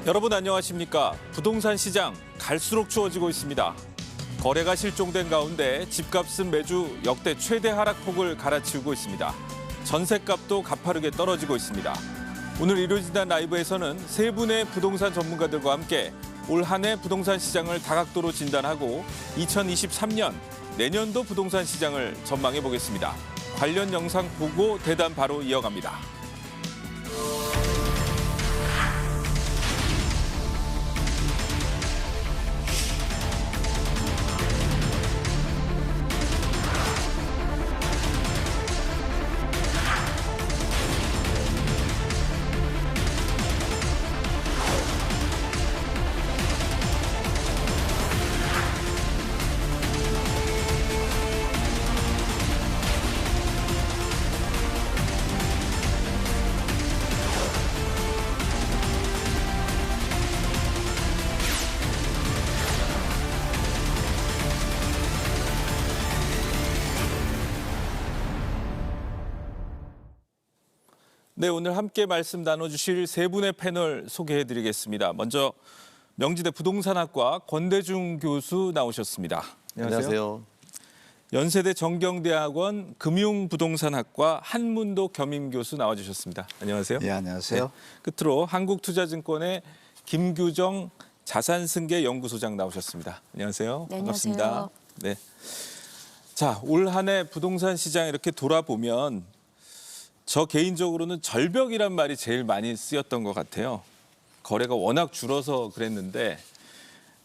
여러분 안녕하십니까? 부동산 시장 갈수록 추워지고 있습니다. 거래가 실종된 가운데 집값은 매주 역대 최대 하락폭을 갈아치우고 있습니다. 전셋값도 가파르게 떨어지고 있습니다. 오늘 일요일지단 라이브에서는 세 분의 부동산 전문가들과 함께 올 한 해 부동산 시장을 다각도로 진단하고 2023년 내년도 부동산 시장을 전망해 보겠습니다. 관련 영상 보고 대담 바로 이어갑니다. 네, 오늘 함께 말씀 나눠주실 세 분의 패널 소개해드리겠습니다. 먼저 명지대 부동산학과 권대중 교수 나오셨습니다. 안녕하세요. 연세대 정경대학원 금융부동산학과 한문도 겸임 교수 나와주셨습니다. 안녕하세요. 네, 안녕하세요. 네, 끝으로 한국투자증권의 김규정 자산승계연구소장 나오셨습니다. 안녕하세요. 네, 반갑습니다. 안녕하세요. 네. 자, 올 한 해 부동산 시장 이렇게 돌아보면 저 개인적으로는 절벽이란 말이 제일 많이 쓰였던 것 같아요. 거래가 워낙 줄어서 그랬는데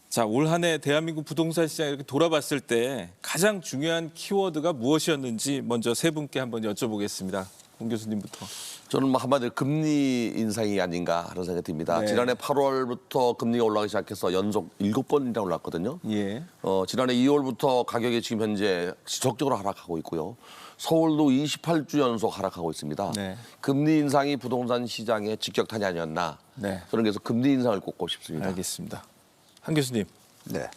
자, 올 한 해 대한민국 부동산 시장 이렇게 돌아봤을 때 가장 중요한 키워드가 무엇이었는지 먼저 세 분께 한번 여쭤보겠습니다. 공 교수님부터. 저는 한마디로 금리 인상이 아닌가 하는 생각이 듭니다. 네. 지난해 8월부터 금리가 올라가기 시작해서 연속 7번이나 올랐거든요. 예. 지난해 2월부터 가격이 지금 현재 지속적으로 하락하고 있고요. 서울도 28주 연속 하락하고 있습니다. 네. 금리 인상이 부동산 시장의 직격탄이 아니었나. 네. 저는 그래서 금리 인상을 꼽고 싶습니다. 알겠습니다. 한 교수님. 네.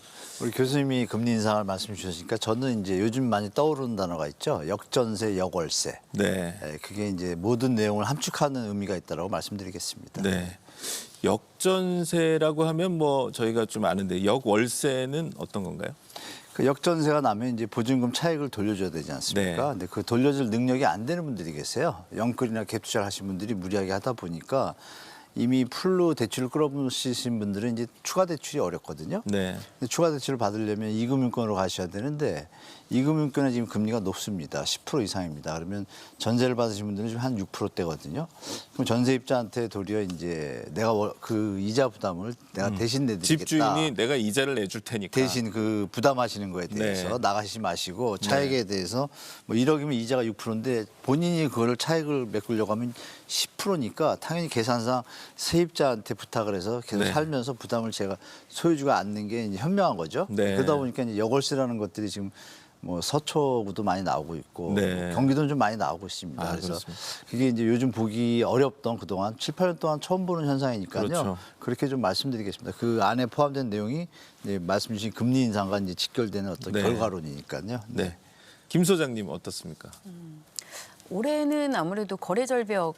우리 교수님이 금리 인상을 말씀 주셨으니까 저는 이제 요즘 많이 떠오르는 단어가 있죠. 역전세, 역월세. 네. 그게 이제 모든 내용을 함축하는 의미가 있다고 말씀드리겠습니다. 네. 역전세라고 하면 뭐 저희가 좀 아는데 역월세는 어떤 건가요? 그 역전세가 나면 이제 보증금 차익을 돌려줘야 되지 않습니까? 네. 근데 그 돌려줄 능력이 안 되는 분들이 계세요. 영끌이나 갭 투자를 하신 분들이 무리하게 하다 보니까 이미 풀로 대출을 끌어부으신 분들은 이제 추가 대출이 어렵거든요. 네. 근데 추가 대출을 받으려면 이금융권으로 가셔야 되는데 이금융권은 지금 금리가 높습니다. 10% 이상입니다. 그러면 전세를 받으신 분들은 지금 한 6%대거든요. 그럼 전세입자한테 도리어 이제 내가 그 이자 부담을 내가 대신 내드리겠다. 집주인이 내가 이자를 내줄 테니까. 대신 그 부담하시는 거에 대해서 네. 나가시지 마시고 차익에 대해서 뭐 1억이면 이자가 6%인데 본인이 그거를 차익을 메꾸려고 하면 10%니까 당연히 계산상 세입자한테 부탁을 해서 계속 네. 살면서 부담을 제가 소유주가 안는 게 이제 현명한 거죠. 네. 그러다 보니까 이제 역월세라는 것들이 지금 뭐 서초구도 많이 나오고 있고 네. 경기도는 좀 많이 나오고 있습니다. 아, 그래서 그렇습니다. 그게 이제 요즘 보기 어렵던 그동안 7, 8년 동안 처음 보는 현상이니까요. 그렇죠. 그렇게 좀 말씀드리겠습니다. 그 안에 포함된 내용이 이제 말씀 주신 금리 인상과 이제 직결되는 어떤 네. 결과론이니까요. 네. 김 소장님 어떻습니까? 올해는 아무래도 거래 절벽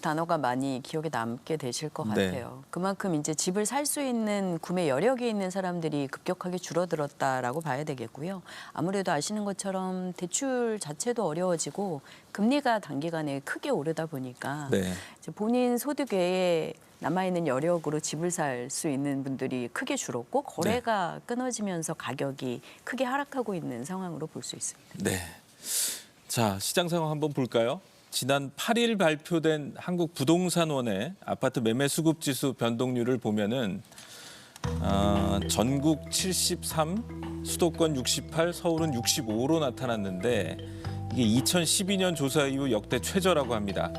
단어가 많이 기억에 남게 되실 것 네. 같아요. 그만큼 이제 집을 살 수 있는 구매 여력이 있는 사람들이 급격하게 줄어들었다라고 봐야 되겠고요. 아무래도 아시는 것처럼 대출 자체도 어려워지고 금리가 단기간에 크게 오르다 보니까 네. 이제 본인 소득 외에 남아있는 여력으로 집을 살 수 있는 분들이 크게 줄었고 거래가 끊어지면서 가격이 크게 하락하고 있는 상황으로 볼 수 있습니다. 네. 자, 시장 상황 한번 볼까요? 지난 8일 발표된 한국부동산원의 아파트 매매 수급 지수 변동률을 보면은 전국 73, 수도권 68, 서울은 65로 나타났는데 이게 2012년 조사 이후 역대 최저라고 합니다.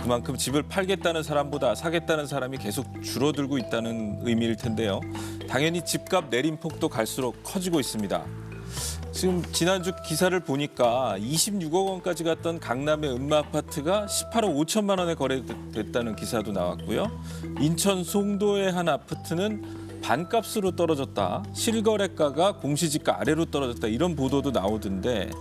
그만큼 집을 팔겠다는 사람보다 사겠다는 사람이 계속 줄어들고 있다는 의미일 텐데요. 당연히 집값 내림폭도 갈수록 커지고 있습니다. 지금 지난주 기사를 보니까 26억 원까지 갔던 강남의 음마아파트가 18억 5천만 원에 거래됐다는 기사도 나왔고요. 인천 송도의 한 아파트는 반값으로 떨어졌다. 실거래가가 공시지가 아래로 떨어졌다. 이런 보도도 나오던데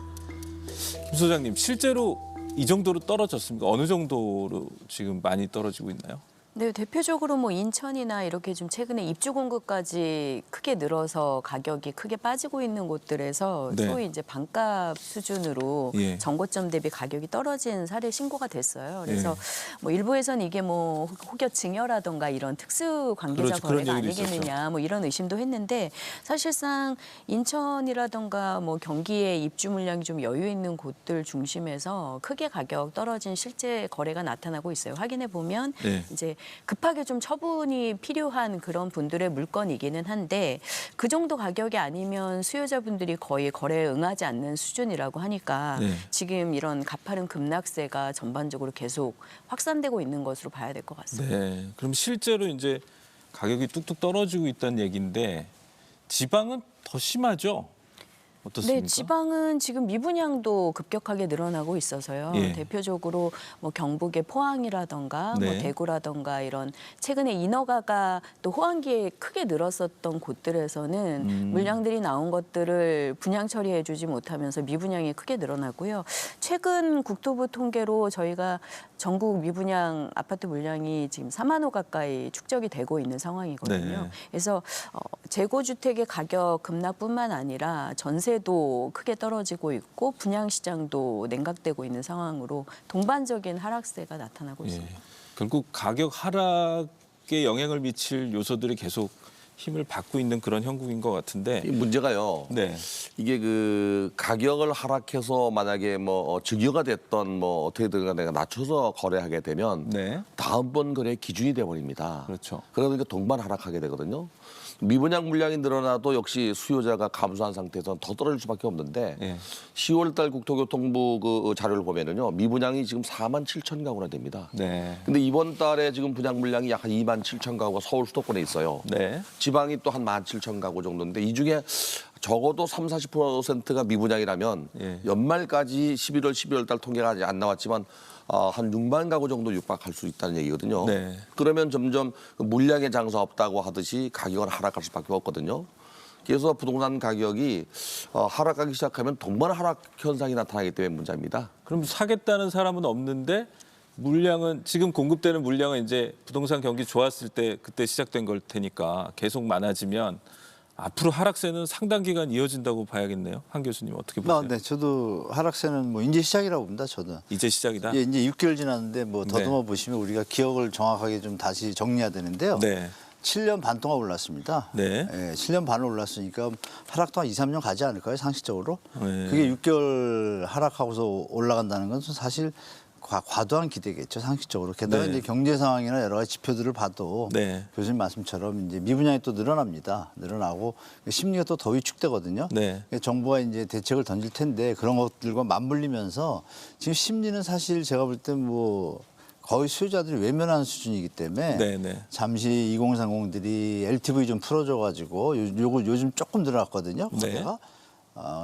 김 소장님 실제로 이 정도로 떨어졌습니까? 어느 정도로 지금 많이 떨어지고 있나요? 네, 대표적으로 뭐 인천이나 이렇게 좀 최근에 입주 공급까지 크게 늘어서 가격이 크게 빠지고 있는 곳들에서 네. 소위 이제 반값 수준으로 예. 정고점 대비 가격이 떨어진 사례 신고가 됐어요. 그래서 예. 뭐 일부에서는 이게 뭐 혹여 증여라던가 이런 특수 관계자 그렇죠. 그런 거래가 얘기도 아니겠느냐 뭐 이런 의심도 했는데 사실상 인천이라던가 뭐 경기에 입주 물량이 좀 여유 있는 곳들 중심에서 크게 가격 떨어진 실제 거래가 나타나고 있어요. 확인해 보면 네. 이제 급하게 좀 처분이 필요한 그런 분들의 물건이기는 한데 그 정도 가격이 아니면 수요자분들이 거의 거래에 응하지 않는 수준이라고 하니까 네. 지금 이런 가파른 급락세가 전반적으로 계속 확산되고 있는 것으로 봐야 될 것 같습니다. 네. 그럼 실제로 이제 가격이 뚝뚝 떨어지고 있다는 얘기인데 지방은 더 심하죠? 어떻습니까? 네, 지방은 지금 미분양도 급격하게 늘어나고 있어서요. 예. 대표적으로 뭐 경북의 포항이라던가 네. 뭐 대구라던가 이런 최근에 인허가가 또 호황기에 크게 늘었었던 곳들에서는 물량들이 나온 것들을 분양 처리해주지 못하면서 미분양이 크게 늘어나고요. 최근 국토부 통계로 저희가 전국 미분양 아파트 물량이 지금 4만 호 가까이 축적이 되고 있는 상황이거든요. 네. 그래서 재고주택의 가격 급락뿐만 아니라 전세도 크게 떨어지고 있고 분양시장도 냉각되고 있는 상황으로 동반적인 하락세가 나타나고 예. 있습니다. 결국 가격 하락에 영향을 미칠 요소들이 계속 힘을 받고 있는 그런 형국인 것 같은데. 이 문제가요. 네. 이게 그 가격을 하락해서 만약에 뭐 증여가 됐던 뭐 어떻게든 간에 내가 낮춰서 거래하게 되면 네. 다음번 거래 기준이 돼 버립니다. 그렇죠. 그러니까 동반 하락하게 되거든요. 미분양 물량이 늘어나도 역시 수요자가 감소한 상태에서는 더 떨어질 수밖에 없는데 예. 10월달 국토교통부 그 자료를 보면은요 미분양이 지금 4만 7천 가구나 됩니다. 네. 근데 이번 달에 지금 분양 물량이 약 한 2만 7천 가구가 서울 수도권에 있어요. 네. 지방이 또 한 1만 7천 가구 정도인데 이 중에 적어도 30-40%가 미분양이라면 예. 연말까지 11월, 12월 달 통계가 아직 안 나왔지만 한 6만 가구 정도 육박할 수 있다는 얘기거든요. 네. 그러면 점점 물량의 장사 없다고 하듯이 가격은 하락할 수밖에 없거든요. 그래서 부동산 가격이 하락하기 시작하면 동반 하락 현상이 나타나기 때문에 문제입니다. 그럼 사겠다는 사람은 없는데 물량은 지금 공급되는 물량은 이제 부동산 경기 좋았을 때 그때 시작된 걸 테니까 계속 많아지면 앞으로 하락세는 상당 기간 이어진다고 봐야겠네요. 한 교수님 어떻게 보세요? 네, 저도 하락세는 뭐 이제 시작이라고 봅니다. 저는. 이제 시작이다. 예, 이제 6개월 지났는데 뭐 더듬어 네. 보시면 우리가 기억을 정확하게 좀 다시 정리해야 되는데요. 네. 7년 반 동안 올랐습니다. 네. 예, 7년 반을 올랐으니까 하락도 한 2, 3년 가지 않을까요? 상식적으로. 네. 그게 6개월 하락하고서 올라간다는 건 사실 과도한 기대겠죠, 상식적으로. 게다가 네. 이제 경제 상황이나 여러 가지 지표들을 봐도 네. 교수님 말씀처럼 이제 미분양이 또 늘어납니다. 늘어나고 심리가 또 더 위축되거든요. 네. 정부가 이제 대책을 던질 텐데 그런 것들과 맞물리면서 지금 심리는 사실 제가 볼 때 뭐 거의 수요자들이 외면하는 수준이기 때문에 네, 네. 잠시 2030들이 LTV 좀 풀어줘가지고 요즘 조금 늘어났거든요. 네. 거래가.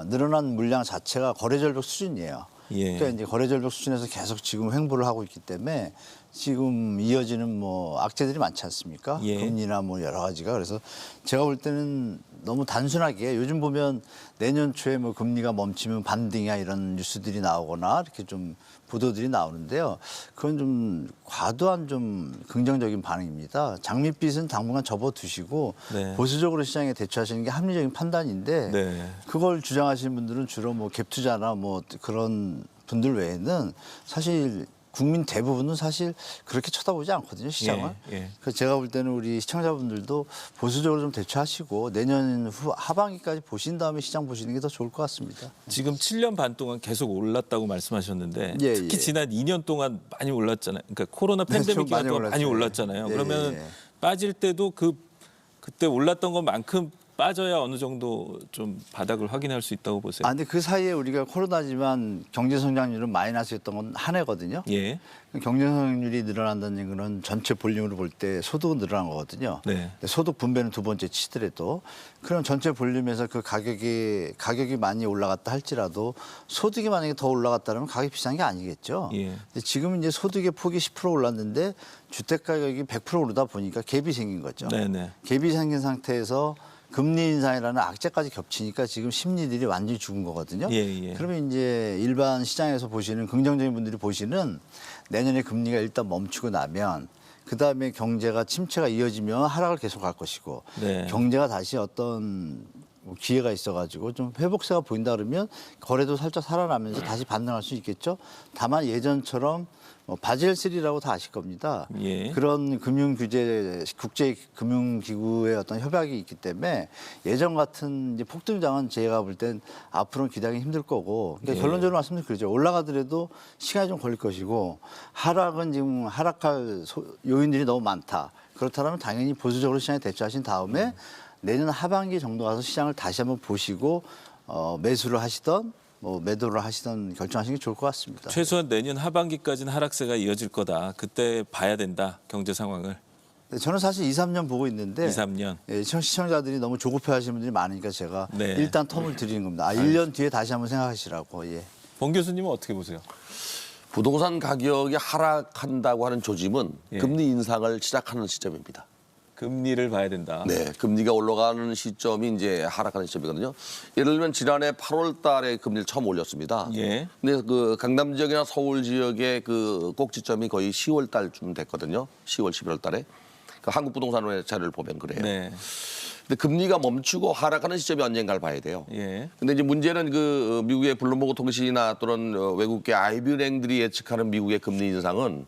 늘어난 물량 자체가 거래 절벽 수준이에요. 예. 그러니까 이제 거래 절벽 수준에서 계속 지금 횡보를 하고 있기 때문에 지금 이어지는 뭐 악재들이 많지 않습니까? 예. 금리나 뭐 여러 가지가. 그래서 제가 볼 때는 너무 단순하게 요즘 보면 내년 초에 뭐 금리가 멈추면 반등이야 이런 뉴스들이 나오거나 이렇게 좀 보도들이 나오는데요. 그건 좀 과도한 좀 긍정적인 반응입니다. 장밋빛은 당분간 접어두시고 네. 보수적으로 시장에 대처하시는 게 합리적인 판단인데 네. 그걸 주장하시는 분들은 주로 뭐 갭 투자나 뭐 그런 분들 외에는 사실 국민 대부분은 사실 그렇게 쳐다보지 않거든요, 시장을. 예, 예. 그래서 제가 볼 때는 우리 시청자분들도 보수적으로 좀 대처하시고 내년 하반기까지 보신 다음에 시장 보시는 게 더 좋을 것 같습니다. 지금 7년 반 동안 계속 올랐다고 말씀하셨는데 예, 특히 예. 지난 2년 동안 많이 올랐잖아요. 그러니까 코로나 네, 팬데믹 좀 기간 많이 동안 많이 올랐죠. 올랐잖아요. 예, 그러면 예. 빠질 때도 그때 올랐던 것만큼 빠져야 어느 정도 좀 바닥을 확인할 수 있다고 보세요. 근데 그 사이에 우리가 코로나지만 경제 성장률은 마이너스였던 건 한 해거든요. 예. 경제 성장률이 늘어난다는 얘기는 전체 볼륨으로 볼 때 소득은 늘어난 거거든요. 네. 소득 분배는 두 번째 치더라도 그럼 전체 볼륨에서 그 가격이 많이 올라갔다 할지라도 소득이 만약에 더 올라갔다면 가격이 비싼 게 아니겠죠. 예. 근데 지금 이제 소득의 폭이 10% 올랐는데 주택 가격이 100% 오르다 보니까 갭이 생긴 거죠. 네네. 갭이 생긴 상태에서 금리 인상이라는 악재까지 겹치니까 지금 심리들이 완전히 죽은 거거든요. 예, 예. 그러면 이제 일반 시장에서 보시는 긍정적인 분들이 보시는 내년에 금리가 일단 멈추고 나면 그다음에 경제가 침체가 이어지면 하락을 계속할 것이고 네. 경제가 다시 어떤 기회가 있어가지고 좀 회복세가 보인다 그러면 거래도 살짝 살아나면서 다시 반등할 수 있겠죠. 다만 예전처럼 바젤 3라고 다 아실 겁니다. 예. 그런 금융 규제 국제 금융 기구의 어떤 협약이 있기 때문에 예전 같은 이제 폭등장은 제가 볼 땐 앞으로는 기대하기 힘들 거고 그러니까 예. 결론적으로 말씀드리면 그러죠. 올라가더라도 시간이 좀 걸릴 것이고 하락은 지금 하락할 요인들이 너무 많다. 그렇다면 당연히 보수적으로 시장에 대처하신 다음에 내년 하반기 정도 가서 시장을 다시 한번 보시고 매수를 하시던 매도를 하시던 결정하시는 게 좋을 것 같습니다. 최소한 내년 하반기까지는 하락세가 이어질 거다. 그때 봐야 된다. 경제 상황을. 저는 사실 2, 3년 보고 있는데 2, 3년. 예, 시청자들이 너무 조급해하시는 분들이 많으니까 제가 네. 일단 텀을 드리는 겁니다. 1년 뒤에 다시 한번 생각하시라고. 예. 봉 교수님은 어떻게 보세요? 부동산 가격이 하락한다고 하는 조짐은 예. 금리 인상을 시작하는 시점입니다. 금리를 봐야 된다. 네, 금리가 올라가는 시점이 이제 하락하는 시점이거든요. 예를 들면 지난해 8월 달에 금리를 처음 올렸습니다. 예. 근데 그 강남 지역이나 서울 지역의 그 꼭지점이 거의 10월 달쯤 됐거든요. 10월, 11월 달에. 그 한국부동산원의 자료를 보면 그래요. 네. 근데 금리가 멈추고 하락하는 시점이 언젠가를 봐야 돼요. 예. 근데 이제 문제는 그 미국의 블룸버그 통신이나 또는 외국계 IB은행들이 예측하는 미국의 금리 인상은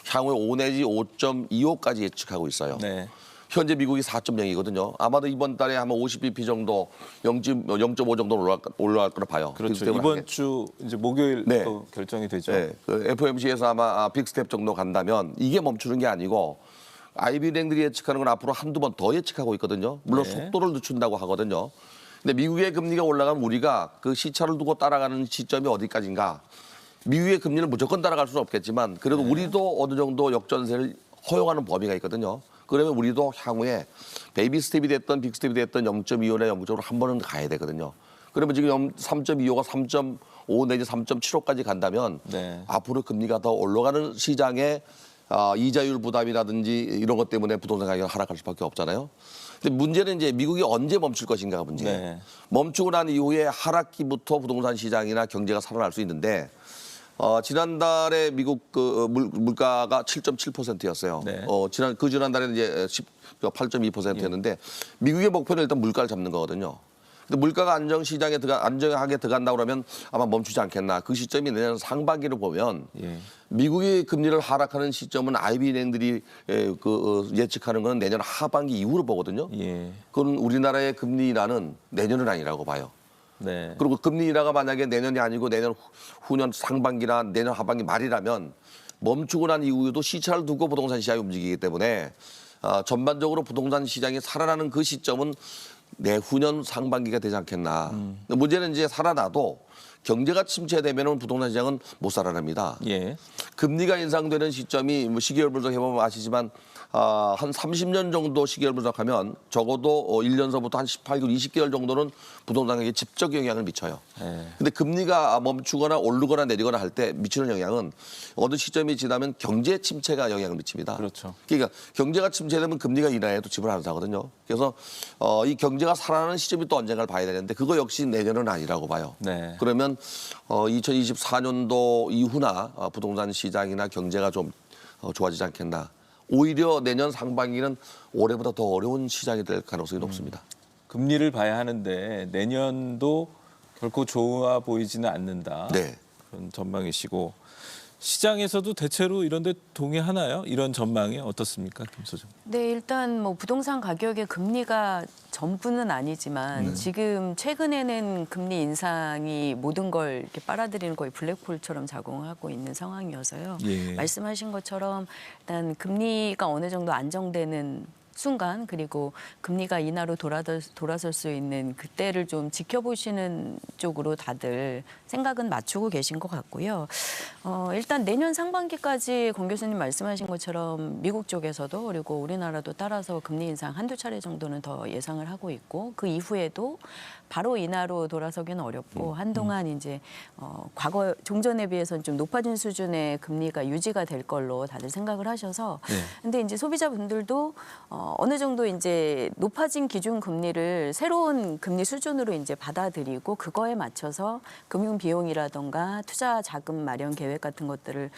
향후에 5 내지 5.25까지 예측하고 있어요. 네. 현재 미국이 4.0이거든요. 아마도 이번 달에 아마 50bp 정도 0.5 정도 올라갈 거라 봐요. 그렇죠. 빅스텝을 이번 하게. 주 이제 목요일 네. 또 결정이 되죠. 네, 그 FOMC에서 아마 빅스텝 정도 간다면 이게 멈추는 게 아니고 IB은행들이 예측하는 건 앞으로 한두 번 더 예측하고 있거든요. 물론 네. 속도를 늦춘다고 하거든요. 근데 미국의 금리가 올라가면 우리가 그 시차를 두고 따라가는 시점이 어디까지인가. 미국의 금리를 무조건 따라갈 수는 없겠지만 그래도 우리도 어느 정도 역전세를 허용하는 범위가 있거든요. 그러면 우리도 향후에 베이비 스텝이 됐든 빅 스텝이 됐든 0.25나 0.5로 한 번은 가야 되거든요. 그러면 지금 3.25가 3.5 내지 3.75까지 간다면 네. 앞으로 금리가 더 올라가는 시장에 이자율 부담이라든지 이런 것 때문에 부동산 가격이 하락할 수밖에 없잖아요. 근데 문제는 이제 미국이 언제 멈출 것인가가 문제예요. 네. 멈추고 난 이후에 하락기부터 부동산 시장이나 경제가 살아날 수 있는데 지난달에 미국 그 물가가 7.7%였어요. 네. 그 지난달에는 이제 8.2%였는데 미국의 목표는 일단 물가를 잡는 거거든요. 근데 물가가 안정하게 들어간다 그러면 아마 멈추지 않겠나. 그 시점이 내년 상반기를 보면 예. 미국이 금리를 하락하는 시점은 IB은행들이 예측하는 건 내년 하반기 이후로 보거든요. 예. 그건 우리나라의 금리 인하는 내년은 아니라고 봐요. 네. 그리고 금리 인하가 만약에 내년이 아니고 내년 후년 상반기나 내년 하반기 말이라면 멈추고 난 이후에도 시차를 두고 부동산 시장이 움직이기 때문에 전반적으로 부동산 시장이 살아나는 그 시점은 내후년 상반기가 되지 않겠나. 문제는 이제 살아나도 경제가 침체되면 부동산 시장은 못 살아납니다. 예. 금리가 인상되는 시점이 시기열 분석해보면 아시지만 한 30년 정도 시기열 분석하면 적어도 1년서부터 한 18개월, 20개월 정도는 부동산 가격에 직접 영향을 미쳐요. 네. 근데 금리가 멈추거나 오르거나 내리거나 할 때 미치는 영향은 어느 시점이 지나면 경제 침체가 영향을 미칩니다. 그렇죠. 그러니까 경제가 침체되면 금리가 인하해도 집을 안 사거든요. 그래서 이 경제가 살아나는 시점이 또 언젠가를 봐야 되는데 그거 역시 내년은 아니라고 봐요. 네. 그러면 2024년도 이후나 부동산 시장이나 경제가 좀 좋아지지 않겠나. 오히려 내년 상반기는 올해보다 더 어려운 시장이 될 가능성이 높습니다. 금리를 봐야 하는데 내년도 결코 좋아 보이지는 않는다. 네. 그런 전망이시고 시장에서도 대체로 이런 데 동의하나요? 이런 전망이 어떻습니까? 김 소장. 네, 일단 뭐 부동산 가격의 금리가 전부는 아니지만 지금 최근에는 금리 인상이 모든 걸 이렇게 빨아들이는 거의 블랙홀처럼 작용하고 있는 상황이어서요. 예. 말씀하신 것처럼 일단 금리가 어느 정도 안정되는 순간 그리고 금리가 인하로 돌아설 수 있는 그때를 좀 지켜보시는 쪽으로 다들 생각은 맞추고 계신 것 같고요. 일단 내년 상반기까지 권 교수님 말씀하신 것처럼 미국 쪽에서도 그리고 우리나라도 따라서 금리 인상 한두 차례 정도는 더 예상을 하고 있고 그 이후에도 바로 인하로 돌아서기는 어렵고 한동안 이제 과거 종전에 비해서는 좀 높아진 수준의 금리가 유지가 될 걸로 다들 생각을 하셔서 네. 근데 이제 소비자분들도 어느 정도 이제 높아진 기준 금리를 새로운 금리 수준으로 이제 받아들이고 그거에 맞춰서 금융 비용이라던가 투자 자금 마련 계획 같은 것들을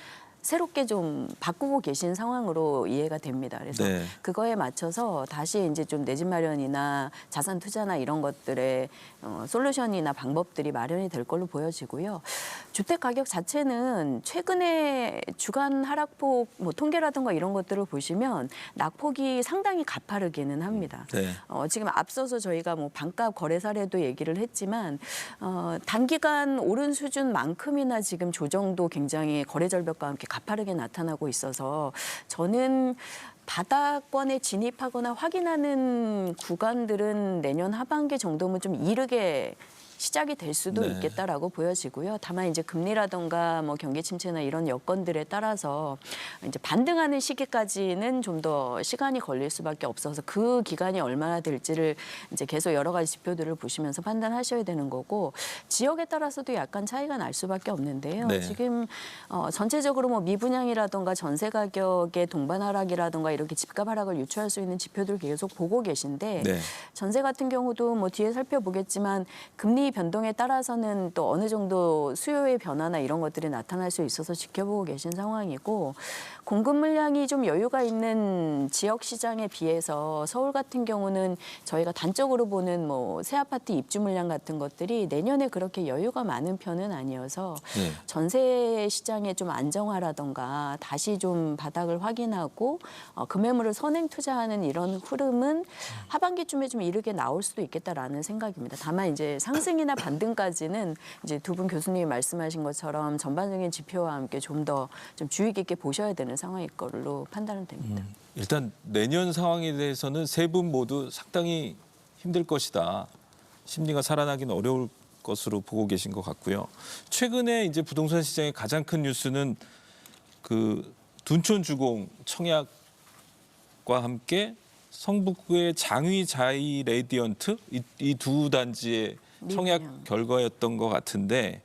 새롭게 좀 바꾸고 계신 상황으로 이해가 됩니다. 그래서 네. 그거에 맞춰서 다시 이제 좀 내 집 마련이나 자산 투자나 이런 것들의 솔루션이나 방법들이 마련이 될 걸로 보여지고요. 주택 가격 자체는 최근에 주간 하락폭 뭐 통계라든가 이런 것들을 보시면 낙폭이 상당히 가파르기는 합니다. 네. 지금 앞서서 저희가 뭐 반값 거래 사례도 얘기를 했지만 단기간 오른 수준만큼이나 지금 조정도 굉장히 거래 절벽과 함께 가파르게 나타나고 있어서 저는 바닥권에 진입하거나 확인하는 구간들은 내년 하반기 정도면 좀 이르게 시작이 될 수도 네. 있겠다라고 보여지고요. 다만 이제 금리라든가 뭐 경기 침체나 이런 여건들에 따라서 이제 반등하는 시기까지는 좀 더 시간이 걸릴 수밖에 없어서 그 기간이 얼마나 될지를 이제 계속 여러 가지 지표들을 보시면서 판단하셔야 되는 거고 지역에 따라서도 약간 차이가 날 수밖에 없는데요. 네. 지금 전체적으로 뭐 미분양이라든가 전세 가격의 동반 하락이라든가 이렇게 집값 하락을 유추할 수 있는 지표들 계속 보고 계신데 네. 전세 같은 경우도 뭐 뒤에 살펴보겠지만 금리 변동에 따라서는 또 어느 정도 수요의 변화나 이런 것들이 나타날 수 있어서 지켜보고 계신 상황이고 공급 물량이 좀 여유가 있는 지역 시장에 비해서 서울 같은 경우는 저희가 단적으로 보는 뭐 새 아파트 입주 물량 같은 것들이 내년에 그렇게 여유가 많은 편은 아니어서 네. 전세 시장의 좀 안정화라든가 다시 좀 바닥을 확인하고 금매물을 선행 투자하는 이런 흐름은 하반기쯤에 좀 이르게 나올 수도 있겠다라는 생각입니다. 다만 이제 상승이나 반등까지는 이제 두 분 교수님이 말씀하신 것처럼 전반적인 지표와 함께 좀 더 좀 주의 깊게 보셔야 되는 상황일 걸로 판단은 됩니다. 일단 내년 상황에 대해서는 세 분 모두 상당히 힘들 것이다. 심리가 살아나기는 어려울 것으로 보고 계신 것 같고요. 최근에 이제 부동산 시장의 가장 큰 뉴스는 그 둔촌 주공 청약과 함께 성북구의 장위 자이 레디언트 이 두 단지의 청약 미분양. 결과였던 것 같은데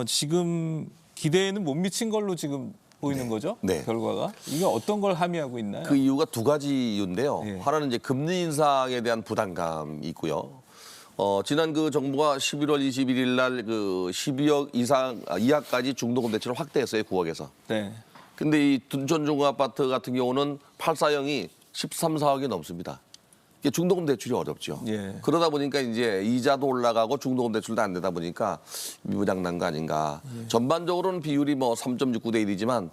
지금 기대에는 못 미친 걸로 지금 보이는 거죠? 네. 결과가 이게 어떤 걸 함의하고 있나요? 그 이유가 두 가지 이유인데요. 예. 하나는 이제 금리 인상에 대한 부담감이 있고요. 지난 그 정부가 11월 21일 날 그 12억 이하까지 중도금 대출을 확대했어요. 9억에서. 네. 근데 이 둔촌 중고아파트 같은 경우는 8사형이 13, 4억이 넘습니다. 이게 중도금 대출이 어렵죠. 예. 그러다 보니까 이제 이자도 올라가고 중도금 대출도 안 되다 보니까 미분양 난 거 아닌가. 전반적으로는 비율이 뭐 3.69대 1이지만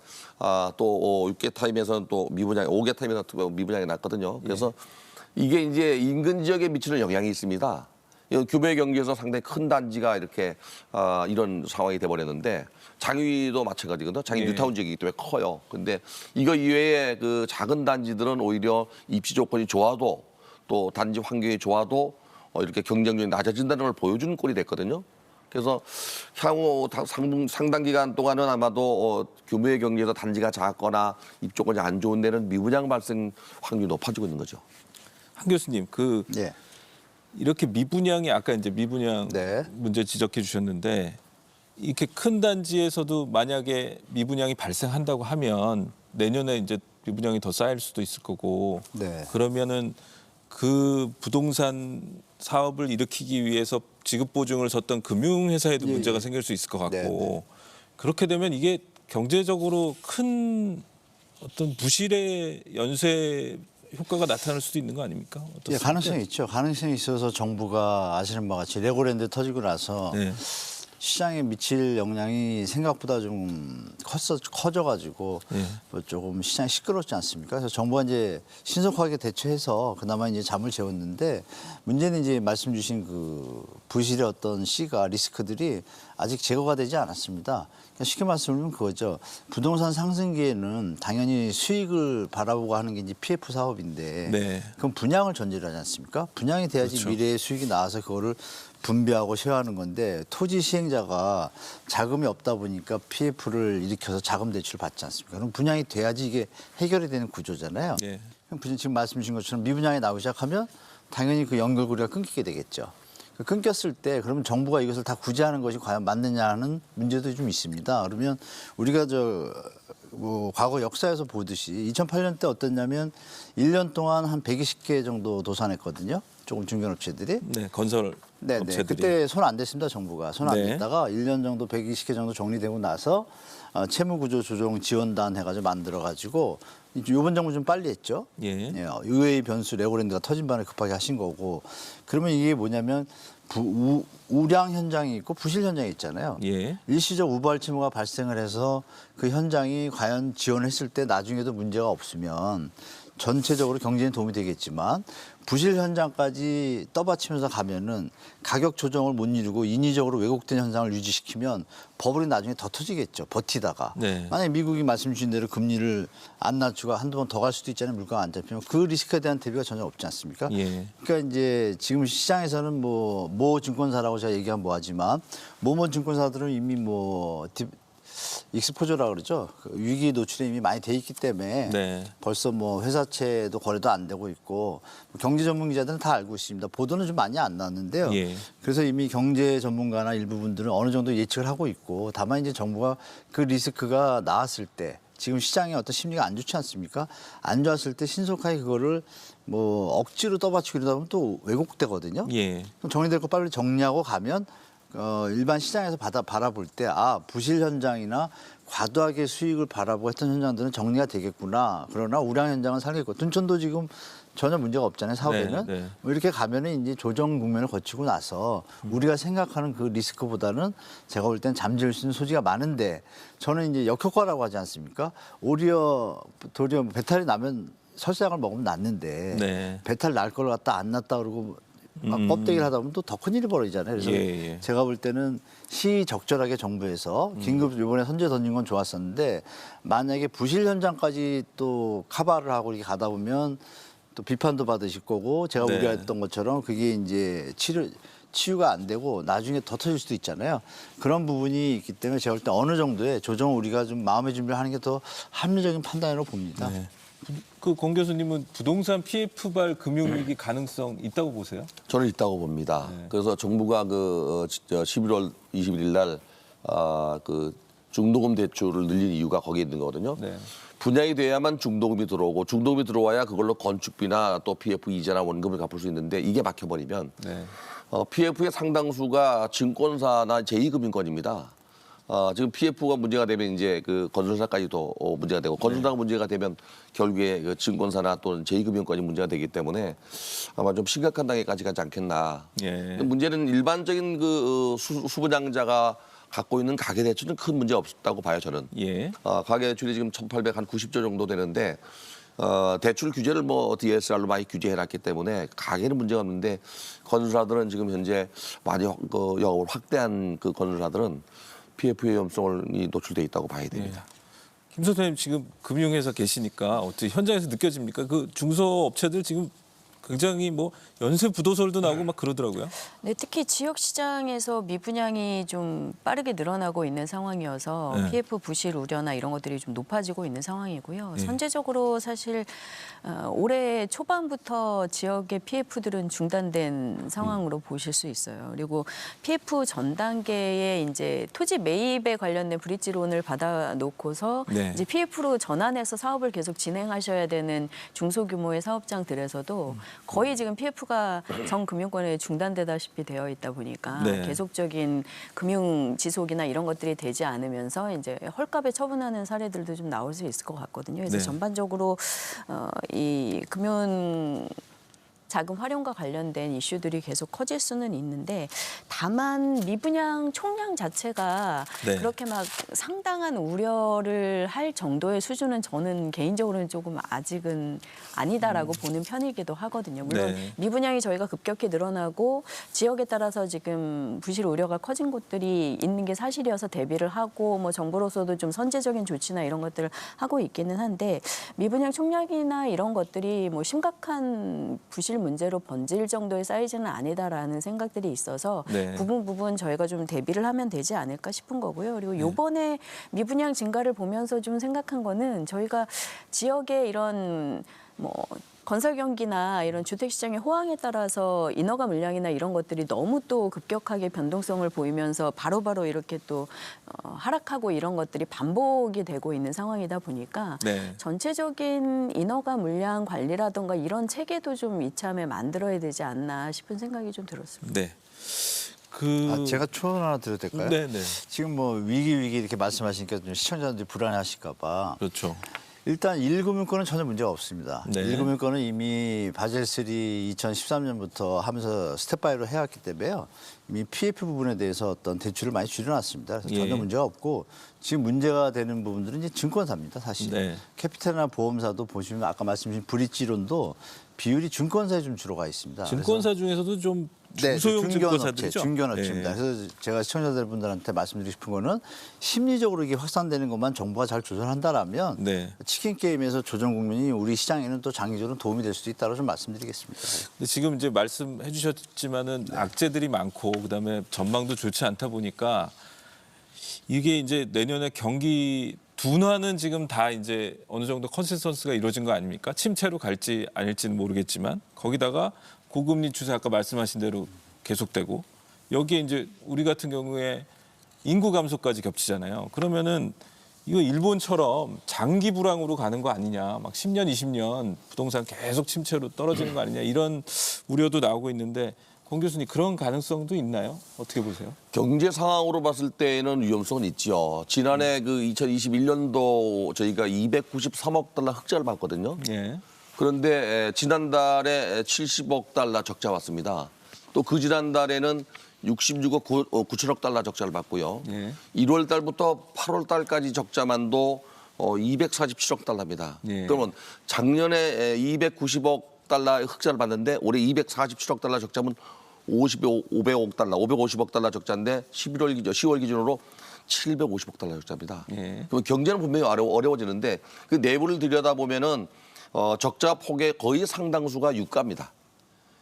또 6개 타임에서는 또 미분양, 5개 타임에서 미분양이 났거든요. 그래서 이게 이제 인근 지역에 미치는 영향이 있습니다. 규모의 경기에서 상당히 큰 단지가 이렇게 이런 상황이 돼버렸는데 장위도 마찬가지거든요. 장위 예. 뉴타운 지역이기 때문에 커요. 근데 이거 이외에 그 작은 단지들은 오히려 입지 조건이 좋아도 또 단지 환경이 좋아도 이렇게 경쟁력이 낮아진다는 걸 보여주는 꼴이 됐거든요. 그래서 향후 상당 기간 동안은 아마도 규모의 경기에서 단지가 작거나 입지 조건이 안 좋은 데는 미분양 발생 확률이 높아지고 있는 거죠. 한 교수님 그 예. 이렇게 미분양이 아까 이제 미분양 네. 문제 지적해 주셨는데 이렇게 큰 단지에서도 만약에 미분양이 발생한다고 하면 내년에 이제 미분양이 더 쌓일 수도 있을 거고 네. 그러면은 그 부동산 사업을 일으키기 위해서 지급 보증을 섰던 금융회사에도 예, 문제가 예. 생길 수 있을 것 같고 네, 네. 그렇게 되면 이게 경제적으로 큰 어떤 부실의 연쇄 효과가 나타날 수도 있는 거 아닙니까? 예, 어떻습니까? 가능성이 있죠. 가능성이 있어서 정부가 아시는 바와 같이 레고랜드 터지고 나서 네. 시장에 미칠 영향이 생각보다 좀 커져가지고 예. 뭐 조금 시장이 시끄럽지 않습니까? 그래서 정부가 이제 신속하게 대처해서 그나마 이제 잠을 재웠는데 문제는 이제 말씀 주신 그 부실의 어떤 씨가 리스크들이 아직 제거가 되지 않았습니다. 그러니까 쉽게 말씀드리면 그거죠. 부동산 상승기에는 당연히 수익을 바라보고 하는 게 이제 PF 사업인데 네. 그럼 분양을 전제로 하지 않습니까? 분양이 돼야지 그렇죠. 미래의 수익이 나와서 그거를 분배하고 쉐어하는 건데 토지 시행자가 자금이 없다 보니까 PF를 일으켜서 자금 대출을 받지 않습니까? 그럼 분양이 돼야지 이게 해결이 되는 구조잖아요. 예. 그럼 지금 말씀 주신 것처럼 미분양이 나오기 시작하면 당연히 그 연결고리가 끊기게 되겠죠. 끊겼을 때 그러면 정부가 이것을 다 구제하는 것이 과연 맞느냐는 문제도 좀 있습니다. 그러면 우리가 뭐 과거 역사에서 보듯이 2008년 때 어땠냐면 1년 동안 한 120개 정도 도산했거든요. 조금 중견업체들이. 네, 건설 네, 업체들이. 그때 손 안 댔습니다, 정부가. 손 안 네. 댔다가 1년 정도 120개 정도 정리되고 나서 채무구조 조정 지원단 해가지고 만들어가지고 이번 정부 좀 빨리 했죠. 예. 의회의 변수 레고랜드가 터진 바람에 급하게 하신 거고. 그러면 이게 뭐냐면 우량 현장이 있고 부실 현장이 있잖아요. 예. 일시적 우발 채무가 발생을 해서 그 현장이 과연 지원했을 때 나중에도 문제가 없으면 전체적으로 경제에 도움이 되겠지만 부실 현장까지 떠받치면서 가면은 가격 조정을 못 이루고 인위적으로 왜곡된 현상을 유지시키면 버블이 나중에 더 터지겠죠. 버티다가. 네. 만약에 미국이 말씀 주신 대로 금리를 안 낮추고 한두 번 더 갈 수도 있잖아요. 물가가 안 잡히면 그 리스크에 대한 대비가 전혀 없지 않습니까? 예. 그러니까 이제 지금 시장에서는 모 증권사라고 제가 얘기하면 뭐하지만 모모 증권사들은 이미 익스포저라 그러죠. 그 위기 노출에 이미 많이 돼 있기 때문에 네. 벌써 회사채도 거래도 안 되고 있고 경제 전문 기자들은 다 알고 있습니다. 보도는 좀 많이 안 나왔는데요. 예. 그래서 이미 경제 전문가나 일부 분들은 어느 정도 예측을 하고 있고 다만 이제 정부가 그 리스크가 나왔을 때 지금 시장의 어떤 심리가 안 좋지 않습니까? 안 좋았을 때 신속하게 그거를 억지로 떠받치고 이러다 보면 또 왜곡되거든요. 예. 그럼 정리될 거 빨리 정리하고 가면 일반 시장에서 바라볼 때 부실 현장이나 과도하게 수익을 바라보고 했던 현장들은 정리가 되겠구나. 그러나 우량 현장은 살겠고 둔촌도 지금 전혀 문제가 없잖아요. 사업에는. 네, 네. 이렇게 가면은 이제 조정 국면을 거치고 나서 우리가 생각하는 그 리스크보다는 제가 볼 땐 잠재울 수 있는 소지가 많은데 저는 이제 역효과라고 하지 않습니까? 도리어 배탈이 나면 설사약을 먹으면 낫는데 네. 배탈 날 걸 갖다 안 났다 그러고 막 껍데기를 하다 보면 또 더 큰 일이 벌어지잖아요. 그래서 예. 제가 볼 때는 시적절하게 정부에서 긴급 이번에 선제 던진 건 좋았었는데 만약에 부실 현장까지 또 커버를 하고 이렇게 가다 보면 또 비판도 받으실 거고 제가 네. 우려했던 것처럼 그게 이제 치유가 안 되고 나중에 더 터질 수도 있잖아요. 그런 부분이 있기 때문에 제가 볼 때 어느 정도의 조정을 우리가 좀 마음의 준비를 하는 게 더 합리적인 판단으로 봅니다. 네. 그 권 교수님은 부동산 PF발 금융위기 가능성 있다고 보세요? 저는 있다고 봅니다. 그래서 정부가 11월 21일 날 그 중도금 대출을 늘린 이유가 거기에 있는 거거든요. 네. 분양이 돼야만 중도금이 들어오고 중도금이 들어와야 그걸로 건축비나 또 PF 이자나 원금을 갚을 수 있는데 이게 막혀버리면 네. PF의 상당수가 증권사나 제2금융권입니다. 지금 PF가 문제가 되면 이제 그 건설사까지도 문제가 되고 건설사가 문제가 되면 결국에 그 증권사나 또는 제2금융권이 문제가 되기 때문에 아마 좀 심각한 단계까지 가지 않겠나. 예. 근데 문제는 일반적인 그 수분양자가 갖고 있는 가계대출은 큰 문제 없다고 봐요 저는. 예. 가계대출이 지금 1,890조 정도 되는데 대출 규제를 DSR로 많이 규제해놨기 때문에 가계는 문제가 없는데 건설사들은 지금 현재 많이 영업을 확대한 그 건설사들은 PF의 위험성이 노출돼 있다고 봐야 됩니다. 김 선생님 지금 금융회사 계시니까 어떻게 현장에서 느껴집니까? 그 중소업체들 지금 굉장히 연쇄 부도설도 나고 막 그러더라고요. 네, 특히 지역 시장에서 미분양이 좀 빠르게 늘어나고 있는 상황이어서 네. PF 부실 우려나 이런 것들이 좀 높아지고 있는 상황이고요. 네. 선제적으로 사실 올해 초반부터 지역의 PF들은 중단된 상황으로 보실 수 있어요. 그리고 PF 전 단계에 이제 토지 매입에 관련된 브릿지론을 받아놓고서 네. 이제 PF로 전환해서 사업을 계속 진행하셔야 되는 중소규모의 사업장들에서도 거의 지금 PF가 전 금융권에 중단되다시피 되어 있다 보니까 네. 계속적인 금융 지속이나 이런 것들이 되지 않으면서 이제 헐값에 처분하는 사례들도 좀 나올 수 있을 것 같거든요. 그래서 네. 전반적으로 이 금융 자금 활용과 관련된 이슈들이 계속 커질 수는 있는데 다만 미분양 총량 자체가 네. 그렇게 막 상당한 우려를 할 정도의 수준은 저는 개인적으로는 조금 아직은 아니다라고 보는 편이기도 하거든요. 물론 네. 미분양이 저희가 급격히 늘어나고 지역에 따라서 지금 부실 우려가 커진 곳들이 있는 게 사실이어서 대비를 하고 정부로서도 좀 선제적인 조치나 이런 것들을 하고 있기는 한데 미분양 총량이나 이런 것들이 심각한 부실 문제로 번질 정도의 사이즈는 아니다라는 생각들이 있어서 네. 부분 저희가 좀 대비를 하면 되지 않을까 싶은 거고요. 그리고 요번에 미분양 증가를 보면서 좀 생각한 거는 저희가 지역의 이런 건설 경기나 이런 주택 시장의 호황에 따라서 인허가 물량이나 이런 것들이 너무 또 급격하게 변동성을 보이면서 바로바로 이렇게 또 하락하고 이런 것들이 반복이 되고 있는 상황이다 보니까 네. 전체적인 인허가 물량 관리라든가 이런 체계도 좀 이참에 만들어야 되지 않나 싶은 생각이 좀 들었습니다. 네. 제가 초언 하나 드려도 될까요? 네네. 지금 뭐 위기 이렇게 말씀하시니까 좀 시청자들이 불안해하실까 봐. 그렇죠. 일단 1금융권은 전혀 문제가 없습니다. 네. 1금융권은 이미 바젤3 2013년부터 하면서 스텝바이로 해왔기 때문에요. 이미 PF 부분에 대해서 어떤 대출을 많이 줄여놨습니다. 그래서 전혀 예. 문제가 없고 지금 문제가 되는 부분들은 이제 증권사입니다. 사실. 네. 캐피탈이나 보험사도 보시면 아까 말씀하신 브릿지론도 비율이 증권사에 좀 주로 가 있습니다. 증권사 중에서도 좀 중소형 증권사들이죠. 중견업체입니다. 네. 그래서 제가 시청자분들한테 말씀드리고 싶은 거는 심리적으로 이게 확산되는 것만 정부가 잘 조절한다라면 네. 치킨 게임에서 조정 국면이 우리 시장에는 또 장기적으로 도움이 될 수도 있다고 좀 말씀드리겠습니다. 근데 지금 이제 말씀해 주셨지만은 악재들이 많고 그다음에 전망도 좋지 않다 보니까 이게 이제 내년에 경기 둔화는 지금 다 이제 어느 정도 컨센서스가 이루어진 거 아닙니까? 침체로 갈지 아닐지는 모르겠지만 거기다가 고금리 추세 아까 말씀하신 대로 계속되고 여기에 이제 우리 같은 경우에 인구 감소까지 겹치잖아요. 그러면은 이거 일본처럼 장기 불황으로 가는 거 아니냐. 막 10년, 20년 부동산 계속 침체로 떨어지는 거 아니냐. 이런 우려도 나오고 있는데 공 교수님 그런 가능성도 있나요? 어떻게 보세요? 경제 상황으로 봤을 때는 위험성은 있죠. 지난해 그 2021년도 저희가 293억 달러 흑자를 봤거든요. 예. 그런데 지난달에 70억 달러 적자 왔습니다. 또 그 지난달에는 66억 9천억 달러 적자를 봤고요. 예. 1월 달부터 8월 달까지 적자만도 247억 달러입니다. 예. 그러면 작년에 290억 달러의 흑자를 봤는데 올해 247억 달러 적자면 500억 달러, 550억 달러 적자인데 10월 기준으로 750억 달러 적자입니다. 예. 그럼 경제는 분명히 어려워지는데 그 내부를 들여다보면은 적자 폭의 거의 상당수가 유가입니다.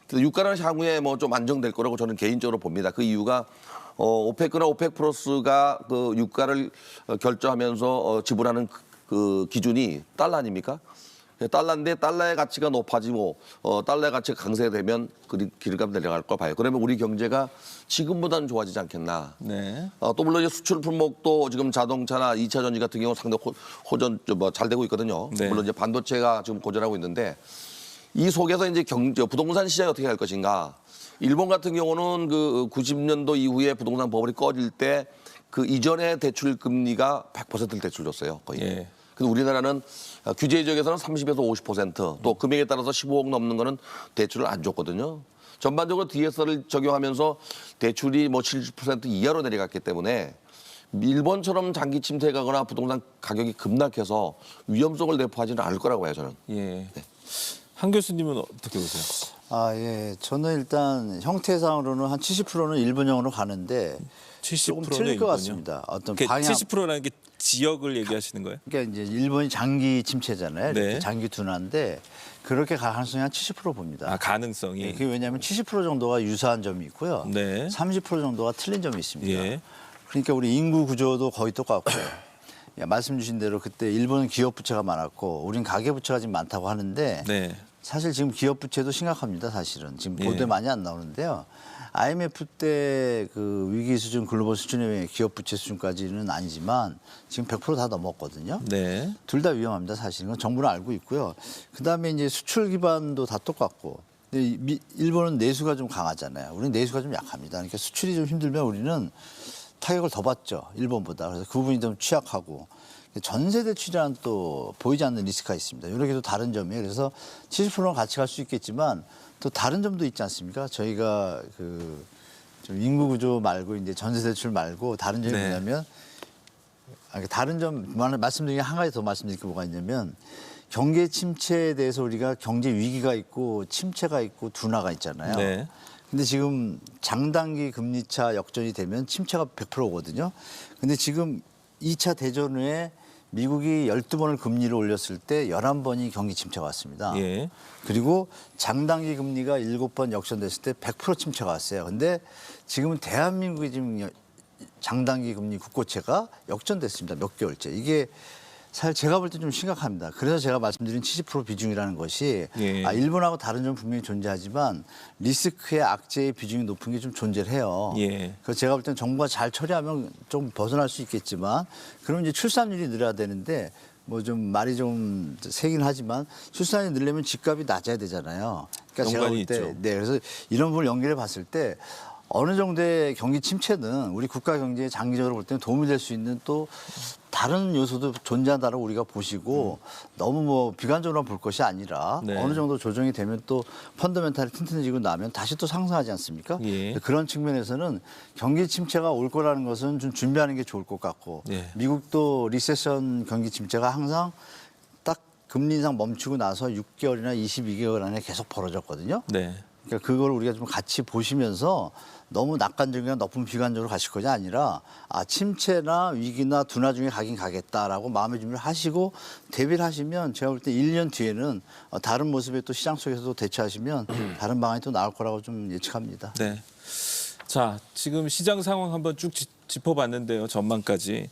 그래서 유가는 향후에 뭐 좀 안정될 거라고 저는 개인적으로 봅니다. 그 이유가 오페크나 오펙 플러스가 그 유가를 결정하면서 지불하는 그 기준이 달러 아닙니까? 달러인데 달러의 가치가 높아지고 달러의 가치가 강세되면 기름값 내려갈 거 봐요. 그러면 우리 경제가 지금보다는 좋아지지 않겠나. 네. 또 물론 이제 수출 품목도 지금 자동차나 2차 전지 같은 경우 상당히 호전 잘 되고 있거든요. 네. 물론 이제 반도체가 지금 고전하고 있는데 이 속에서 이제 부동산 시장이 어떻게 할 것인가. 일본 같은 경우는 그 90년도 이후에 부동산 버블이 꺼질 때 그 이전의 대출 금리가 100%를 대출 줬어요. 거의. 예. 근데 우리나라는 규제 지역에서는 30에서 50%, 또 금액에 따라서 15억 넘는 거는 대출을 안 줬거든요. 전반적으로 DSR을 적용하면서 대출이 뭐 70% 이하로 내려갔기 때문에 일본처럼 장기 침체가거나 부동산 가격이 급락해서 위험성을 내포하지는 않을 거라고 봐요, 저는. 예. 한 교수님은 어떻게 보세요? 예. 저는 일단 형태상으로는 한 70%는 일본형으로 가는데 조금 70%는 틀릴 것 일본이요? 같습니다. 어떤 그 방향. 70%라는 게 지역을 얘기하시는 거예요? 그러니까 이제 일본이 장기 침체잖아요. 이렇게 네. 장기 둔화인데 그렇게 가능성이 한 70% 봅니다. 가능성이. 그게 왜냐하면 70% 정도가 유사한 점이 있고요. 네. 30% 정도가 틀린 점이 있습니다. 예. 그러니까 우리 인구 구조도 거의 똑같고 말씀 주신 대로 그때 일본은 기업 부채가 많았고 우린 가계 부채가 지금 많다고 하는데 네. 사실 지금 기업 부채도 심각합니다. 사실은 지금 보도에 예. 많이 안 나오는데요. IMF 때 그 위기 수준, 글로벌 수준의 기업 부채 수준까지는 아니지만 지금 100% 다 넘었거든요. 네. 둘 다 위험합니다. 사실은 정부는 알고 있고요. 그다음에 이제 수출 기반도 다 똑같고. 근데 일본은 내수가 좀 강하잖아요. 우리는 내수가 좀 약합니다. 그러니까 수출이 좀 힘들면 우리는 타격을 더 받죠. 일본보다. 그래서 그 부분이 좀 취약하고. 전세 대출이라는 또 보이지 않는 리스크가 있습니다. 이렇게 도 다른 점이에요. 그래서 70%는 같이 갈 수 있겠지만 또 다른 점도 있지 않습니까? 저희가 그 좀 인구 구조 말고 이제 전세 대출 말고 다른 점이 네. 뭐냐면 다른 점 말씀드린 게 한 가지 더 말씀드릴 게 뭐가 있냐면 경제 침체에 대해서 우리가 경제 위기가 있고 침체가 있고 둔화가 있잖아요. 네. 근데 지금 장단기 금리차 역전이 되면 침체가 100%거든요. 근데 지금 2차 대전 후에 미국이 12번을 금리를 올렸을 때 11번이 경기 침체가 왔습니다. 예. 그리고 장단기 금리가 7번 역전됐을 때 100% 침체가 왔어요. 근데 지금은 대한민국이 지금 장단기 금리 국고채가 역전됐습니다. 몇 개월째. 이게 사실 제가 볼 때 좀 심각합니다. 그래서 제가 말씀드린 70% 비중이라는 것이 예. 일본하고 다른 점은 분명히 존재하지만 리스크의 악재의 비중이 높은 게 좀 존재를 해요. 예. 그래서 제가 볼 때는 정부가 잘 처리하면 좀 벗어날 수 있겠지만 그럼 이제 출산율이 늘어야 되는데 뭐 좀 말이 좀 세긴 하지만 출산이 늘려면 집값이 낮아야 되잖아요. 그러니까 제가 연관이 볼 때 있죠. 네, 그래서 이런 부분을 연결해 봤을 때 어느 정도의 경기 침체는 우리 국가 경제에 장기적으로 볼 때는 도움이 될 수 있는 또 다른 요소도 존재한다고 우리가 보시고 너무 뭐 비관적으로 볼 것이 아니라 네. 어느 정도 조정이 되면 또 펀더멘탈이 튼튼해지고 나면 다시 또 상승하지 않습니까? 예. 그런 측면에서는 경기 침체가 올 거라는 것은 좀 준비하는 게 좋을 것 같고 예. 미국도 리세션 경기 침체가 항상 딱 금리 인상 멈추고 나서 6개월이나 22개월 안에 계속 벌어졌거든요. 네. 그러니까 그걸 우리가 좀 같이 보시면서 너무 낙관적이나 높은 비관적으로 가실 것이 아니라 침체나 위기나 둔화 중에 가긴 가겠다라고 마음의 준비를 하시고 대비를 하시면 제가 볼 때 1년 뒤에는 다른 모습에 또 시장 속에서도 대처하시면 다른 방안이 또 나올 거라고 좀 예측합니다. 네. 자, 지금 시장 상황 한번 쭉 짚어봤는데요. 전망까지.